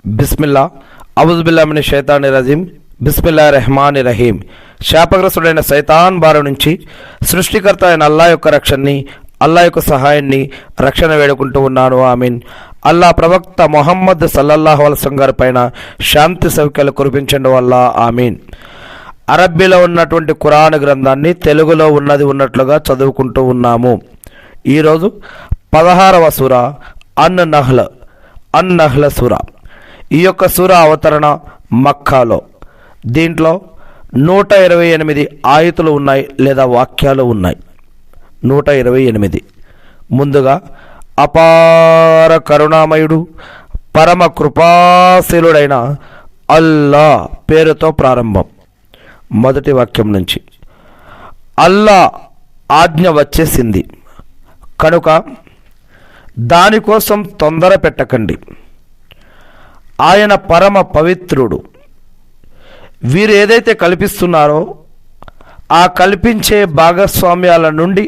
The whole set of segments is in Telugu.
బిస్మిల్లా అవుజుబిల్లా మినష్ షైతానిర్ రజీం బిస్మిల్లాహిర్ రహమానిర్ రహీం. శాపగ్రస్తుడైన సైతాన్ బారి నుంచి సృష్టికర్త అయిన అల్లా యొక్క రక్షణని, అల్లా యొక్క సహాయాన్ని, రక్షణ వేడుకుంటూ ఉన్నాను. ఆమీన్. అల్లా ప్రవక్త మొహమ్మద్ సల్లల్లాహు అలైహి వసల్లం గారి పైన శాంతి సౌఖ్యాలు కురిపించండి వల్ల ఆమీన్. అరబ్బీలో ఉన్నటువంటి ఖురాన్ గ్రంథాన్ని తెలుగులో ఉన్నట్లుగా చదువుకుంటూ ఉన్నాము. ఈరోజు 16వ సూర అన్ నహ్ల్ సూర. ఈ యొక్క సూర అవతరణ మక్కాలో. దీంట్లో 128 ఆయతులు ఉన్నాయి లేదా వాక్యాలు ఉన్నాయి. 128. ముందుగా అపార కరుణామయుడు పరమ కృపాశీలుడైన అల్లా పేరుతో ప్రారంభం. మొదటి వాక్యం నుంచి అల్లా ఆజ్ఞ వచ్చేసింది కనుక దానికోసం తొందర పెట్టకండి. ఆయన పరమ పవిత్రుడు. వీరు ఏదైతే కల్పిస్తున్నారో ఆ కల్పించే భాగస్వామ్యాల నుండి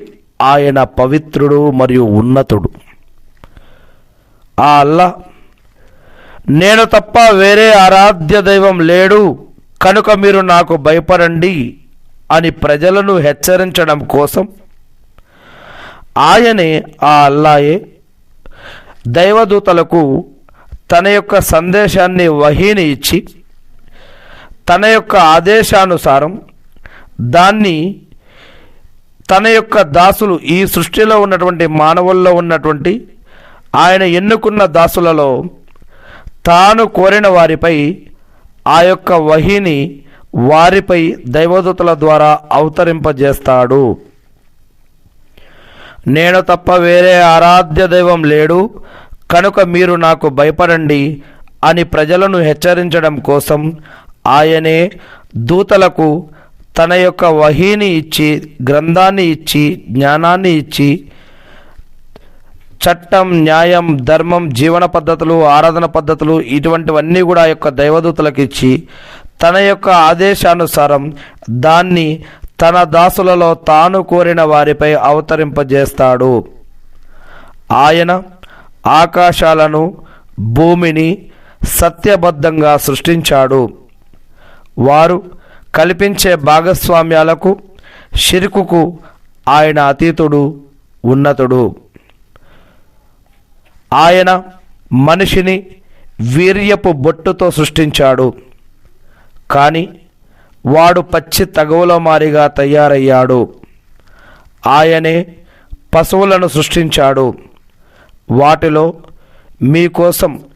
ఆయన పవిత్రుడు మరియు ఉన్నతుడు. ఆ అల్లా, నేను తప్ప వేరే ఆరాధ్య దైవం లేడు కనుక మీరు నాకు భయపడండి అని ప్రజలను హెచ్చరించడం కోసం ఆయనే, ఆ అల్లాయే దైవదూతలకు తన యొక్క సందేశాన్ని వహీని ఇచ్చి తన యొక్క ఆదేశానుసారం దాన్ని తన యొక్క దాసులు, ఈ సృష్టిలో ఉన్నటువంటి మానవుల్లో ఉన్నటువంటి ఆయన ఎన్నుకున్న దాసులలో తాను కోరిన వారిపై ఆ యొక్క వహీని వారిపై దైవదూతల ద్వారా అవతరింపజేస్తాడు. నేను తప్ప వేరే ఆరాధ్య దైవం లేడు కనుక మీరు నాకు భయపడండి అని ప్రజలను హెచ్చరించడం కోసం ఆయనే దూతలకు తన యొక్క వహీని ఇచ్చి, గ్రంథాన్ని ఇచ్చి, జ్ఞానాన్ని ఇచ్చి, చట్టం, న్యాయం, ధర్మం, జీవన పద్ధతులు, ఆరాధన పద్ధతులు ఇటువంటివన్నీ కూడా ఆ యొక్క దైవదూతలకు ఇచ్చి తన యొక్క ఆదేశానుసారం దాన్ని తన దాసులలో తాను కోరిన వారిపై అవతరింపజేస్తాడు. ఆయన ఆకాశాలను, భూమిని సత్యబద్ధంగా సృష్టించాడు. వారు కల్పించే భాగస్వామ్యాలకు, షిర్కుకు ఆయన అతీతుడు, ఉన్నతుడు. ఆయన మనిషిని వీర్యపు బొట్టుతో సృష్టించాడు కానీ వాడు పచ్చి తగవుల మారిగా తయారయ్యాడు. ఆయనే పశువులను సృష్టించాడు. వాటిలో మీకోసం